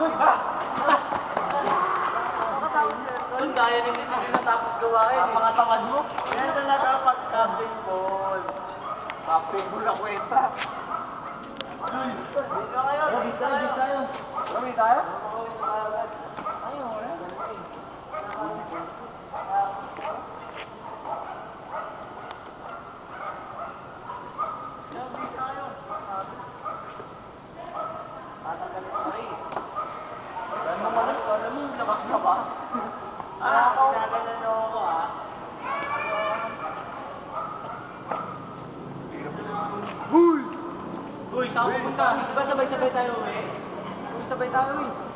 Doon ba? Nakatapos yun. Doon kaya rin hindi natapos gawain. Napakatamad mo. Yan na dapat captain ball. Captain mo na kwenta. Bisa kayo. Bisa tayo. Rami tayo? Ayaw, wala. Bisa kayo. Tatanggalin pa rin. Alam mo, labas na ba? Sinagalan niyo ako Uy! Uy, saan pupunta? Di ba sabay-sabay tayo eh? Sabay tayo eh.